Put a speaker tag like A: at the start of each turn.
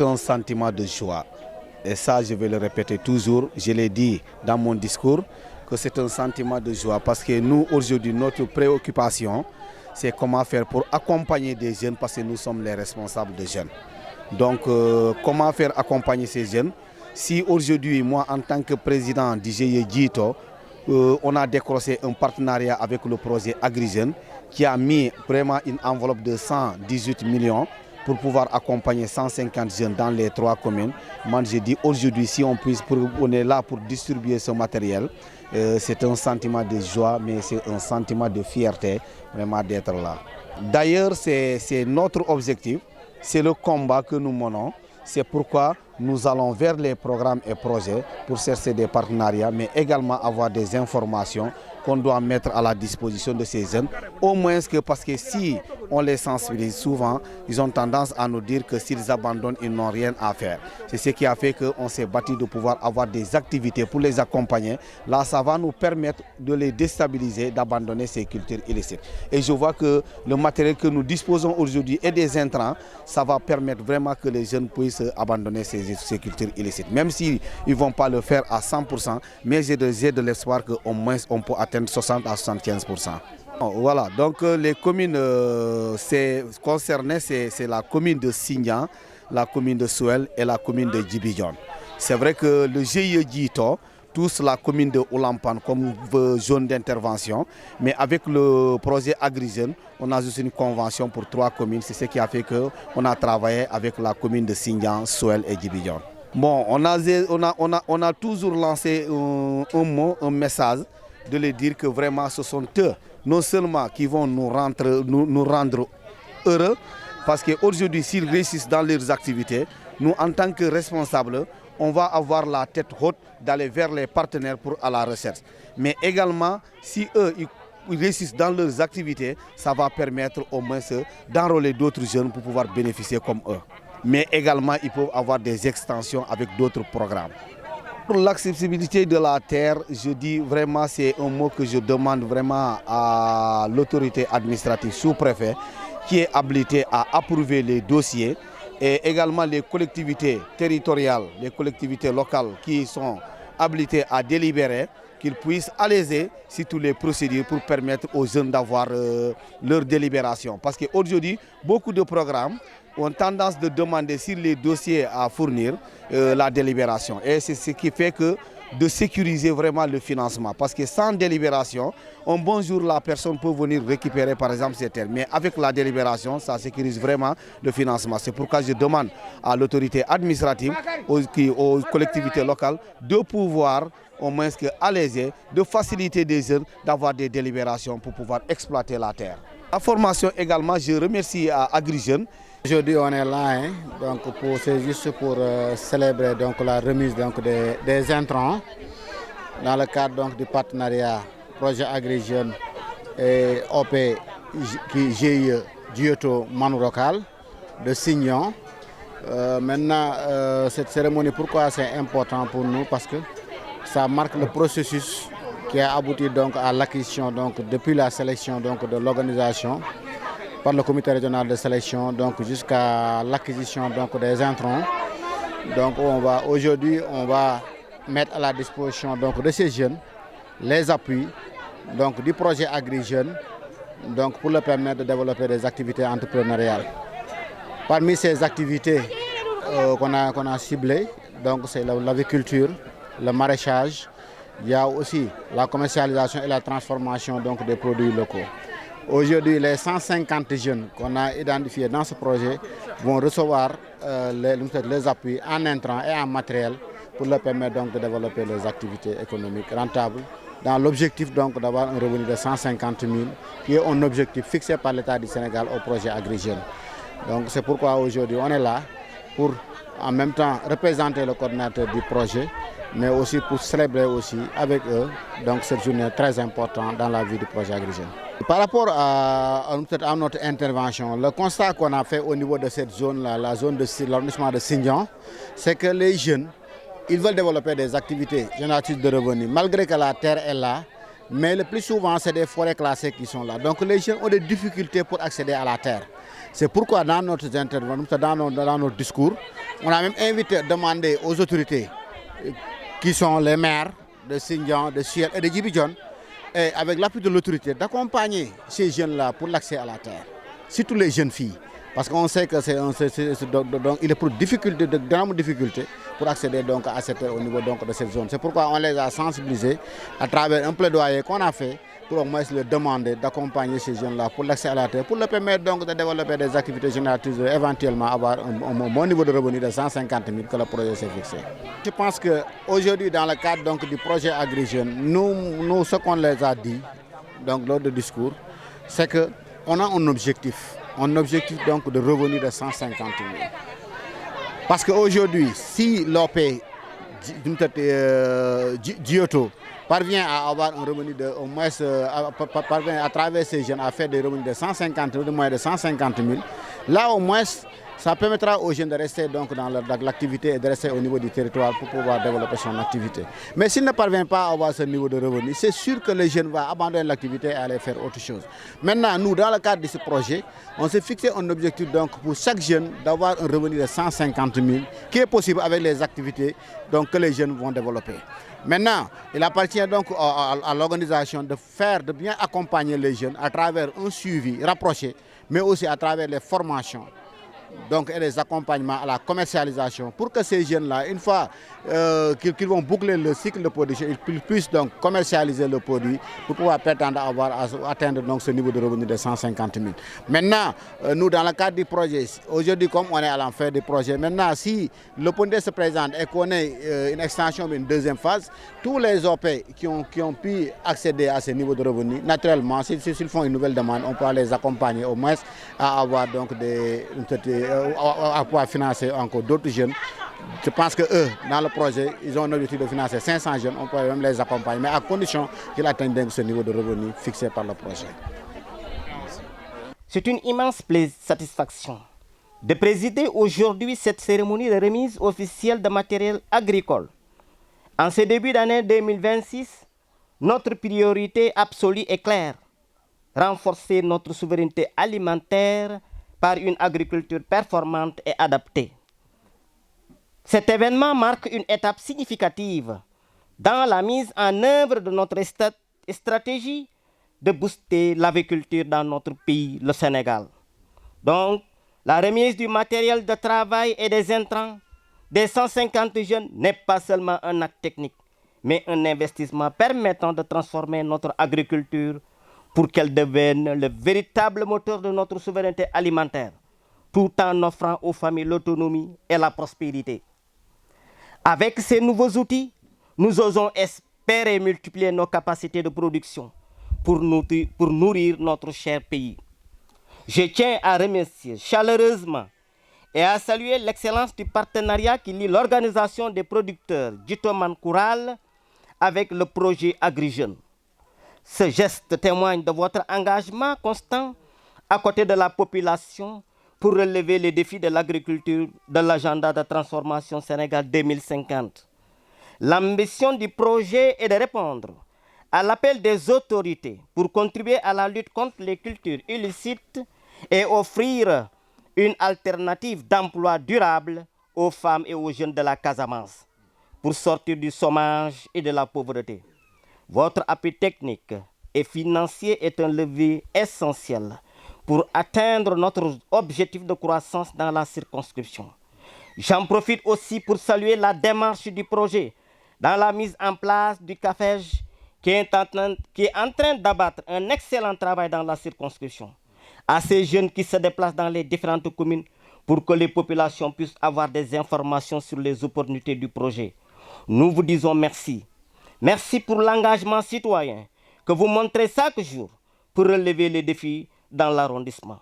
A: un sentiment de joie. Et ça, je vais le répéter toujours. Je l'ai dit dans mon discours que c'est un sentiment de joie parce que nous, aujourd'hui, notre préoccupation, c'est comment faire pour accompagner des jeunes parce que nous sommes les responsables des jeunes. Donc, comment faire accompagner ces jeunes? Si aujourd'hui, moi, en tant que président du GIE Djito, on a décroché un partenariat avec le projet AgriJeunes qui a mis vraiment une enveloppe de 118 millions pour pouvoir accompagner 150 jeunes dans les 3 communes. Moi, je dis aujourd'hui, si on est là pour distribuer ce matériel, c'est un sentiment de joie, mais c'est un sentiment de fierté vraiment d'être là. D'ailleurs, c'est notre objectif, c'est le combat que nous menons. C'est pourquoi nous allons vers les programmes et projets pour chercher des partenariats, mais également avoir des informations qu'on doit mettre à la disposition de ces jeunes. Au moins parce que si on les sensibilise souvent, ils ont tendance à nous dire que s'ils abandonnent, ils n'ont rien à faire. C'est ce qui a fait qu'on s'est battu de pouvoir avoir des activités pour les accompagner. Là, ça va nous permettre de les déstabiliser, d'abandonner ces cultures illicites. Et je vois que le matériel que nous disposons aujourd'hui et des intrants, ça va permettre vraiment que les jeunes puissent abandonner ces cultures illicites. Même s'ils ne vont pas le faire à 100%, mais j'ai de l'espoir qu'au moins on peut atteindre 60 à 75%. Voilà, donc les communes concernées, c'est la commune de Signan, la commune de Souel et la commune de Djibidjon. C'est vrai que le GIE Djito touche la commune de Oulampan comme zone d'intervention, mais avec le projet AgriJeunes, on a juste une convention pour 3 communes. C'est ce qui a fait qu'on a travaillé avec la commune de Signan, Souel et Djibidjon. Bon, on a toujours lancé un message de les dire que vraiment ce sont eux, non seulement qui vont nous rendre heureux, parce qu'aujourd'hui, s'ils réussissent dans leurs activités, nous, en tant que responsables, on va avoir la tête haute d'aller vers les partenaires pour à la recherche. Mais également, si eux, ils réussissent dans leurs activités, ça va permettre au moins d'enrôler d'autres jeunes pour pouvoir bénéficier comme eux. Mais également, ils peuvent avoir des extensions avec d'autres programmes. Pour l'accessibilité de la terre, je dis vraiment, c'est un mot que je demande vraiment à l'autorité administrative sous-préfet qui est habilitée à approuver les dossiers et également les collectivités territoriales, les collectivités locales qui sont habilitées à délibérer, qu'ils puissent alléger sur toutes les procédures pour permettre aux jeunes d'avoir leur délibération. Parce qu'aujourd'hui, beaucoup de programmes ont tendance de demander sur les dossiers à fournir la délibération. Et c'est ce qui fait que de sécuriser vraiment le financement. Parce que sans délibération, un bon jour, la personne peut venir récupérer par exemple ses terres. Mais avec la délibération, ça sécurise vraiment le financement. C'est pourquoi je demande à l'autorité administrative, aux collectivités locales, de pouvoir au moins alléger, de faciliter des jeunes d'avoir des délibérations pour pouvoir exploiter la terre. La formation également, je remercie à AgriJeunes.
B: Aujourd'hui, on est là, c'est juste pour célébrer donc, la remise donc, des intrants dans le cadre donc, du partenariat projet AgriJeunes et OP GIE Djito Manourocal de Signan. Maintenant, cette cérémonie, pourquoi c'est important pour nous? Parce que ça marque le processus qui a abouti donc, à l'acquisition depuis la sélection donc, de l'organisation par le comité régional de sélection jusqu'à l'acquisition des intrants. Donc aujourd'hui on va mettre à la disposition de ces jeunes les appuis du projet AgriJeunes pour leur permettre de développer des activités entrepreneuriales. Parmi ces activités qu'on a ciblées, c'est l'aviculture, le maraîchage, il y a aussi la commercialisation et la transformation des produits locaux. Aujourd'hui, les 150 jeunes qu'on a identifiés dans ce projet vont recevoir les appuis en intrants et en matériel pour leur permettre de développer les activités économiques rentables dans l'objectif d'avoir un revenu de 150 000 qui est un objectif fixé par l'État du Sénégal au projet AgriJeunes. Donc c'est pourquoi aujourd'hui on est là pour en même temps représenter le coordinateur du projet, mais aussi pour célébrer aussi avec eux cette journée très importante dans la vie du projet AgriJeunes. Par rapport à notre intervention, le constat qu'on a fait au niveau de cette zone-là, la zone de l'arrondissement de Signan, c'est que les jeunes, ils veulent développer des activités génératrices de revenus. Malgré que la terre est là, mais le plus souvent, c'est des forêts classées qui sont là. Donc les jeunes ont des difficultés pour accéder à la terre. C'est pourquoi dans notre intervention, dans notre discours, on a même demandé aux autorités qui sont les maires de Sindian, de Suel et de Djibidjon, et avec l'appui de l'autorité, d'accompagner ces jeunes-là pour l'accès à la terre, surtout les jeunes filles. Parce qu'on sait que il est pour de grandes difficultés pour accéder donc à cette terre au niveau donc de cette zone. C'est pourquoi on les a sensibilisés à travers un plaidoyer qu'on a fait pour au moins leur demander d'accompagner ces jeunes-là pour l'accès à la terre, pour leur permettre donc de développer des activités génératrices, éventuellement avoir un bon niveau de revenu de 150 000 que le projet s'est fixé. Je pense qu'aujourd'hui, dans le cadre donc, du projet Agri Jeunes, nous, ce qu'on les a dit donc, lors du discours, c'est qu'on a un objectif donc de revenu de 150 000. Parce qu'aujourd'hui, si l'OP Dioto parvient à avoir un revenu de au moins, parvient à travers ces jeunes à faire des revenus de 150 000, de moins de 150 000, là au moins, ça permettra aux jeunes de rester donc dans l'activité et de rester au niveau du territoire pour pouvoir développer son activité. Mais s'il ne parvient pas à avoir ce niveau de revenu, c'est sûr que les jeunes vont abandonner l'activité et aller faire autre chose. Maintenant, nous, dans le cadre de ce projet, on s'est fixé un objectif donc, pour chaque jeune d'avoir un revenu de 150 000 qui est possible avec les activités donc, que les jeunes vont développer. Maintenant, il appartient donc à l'organisation de bien accompagner les jeunes à travers un suivi rapproché, mais aussi à travers les formations. Donc, et les accompagnements à la commercialisation pour que ces jeunes-là, une fois qu'ils vont boucler le cycle de production, ils puissent donc commercialiser le produit pour pouvoir prétendre atteindre donc ce niveau de revenu de 150 000. Maintenant, nous, dans le cadre du projet, aujourd'hui, comme on est à l'enfer du projet, maintenant, si l'opportunité se présente et qu'on ait une extension, une deuxième phase, tous les OP qui ont pu accéder à ce niveau de revenu, naturellement, s'ils font une nouvelle demande, on peut les accompagner au moins à avoir donc à pouvoir financer encore d'autres jeunes. Je pense que eux, dans le projet, ils ont un objectif de financer 500 jeunes, on peut même les accompagner, mais à condition qu'ils atteignent ce niveau de revenu fixé par le projet.
C: C'est une immense satisfaction de présider aujourd'hui cette cérémonie de remise officielle de matériel agricole. En ce début d'année 2026, notre priorité absolue est claire: renforcer notre souveraineté alimentaire par une agriculture performante et adaptée. Cet événement marque une étape significative dans la mise en œuvre de notre stratégie de booster l'agriculture dans notre pays, le Sénégal. Donc, la remise du matériel de travail et des intrants des 150 jeunes n'est pas seulement un acte technique, mais un investissement permettant de transformer notre agriculture pour qu'elle devienne le véritable moteur de notre souveraineté alimentaire, tout en offrant aux familles l'autonomie et la prospérité. Avec ces nouveaux outils, nous osons espérer multiplier nos capacités de production pour nourrir notre cher pays. Je tiens à remercier chaleureusement et à saluer l'excellence du partenariat qui lie l'organisation des producteurs Djitoman Koural avec le projet Agri Jeunes. Ce geste témoigne de votre engagement constant à côté de la population pour relever les défis de l'agriculture de l'agenda de transformation Sénégal 2050. L'ambition du projet est de répondre à l'appel des autorités pour contribuer à la lutte contre les cultures illicites et offrir une alternative d'emploi durable aux femmes et aux jeunes de la Casamance pour sortir du chômage et de la pauvreté. Votre appui technique et financier est un levier essentiel pour atteindre notre objectif de croissance dans la circonscription. J'en profite aussi pour saluer la démarche du projet dans la mise en place du CAFEJ qui est en train d'abattre un excellent travail dans la circonscription. À ces jeunes qui se déplacent dans les différentes communes pour que les populations puissent avoir des informations sur les opportunités du projet. Nous vous disons merci. Merci pour l'engagement citoyen que vous montrez chaque jour pour relever les défis dans l'arrondissement.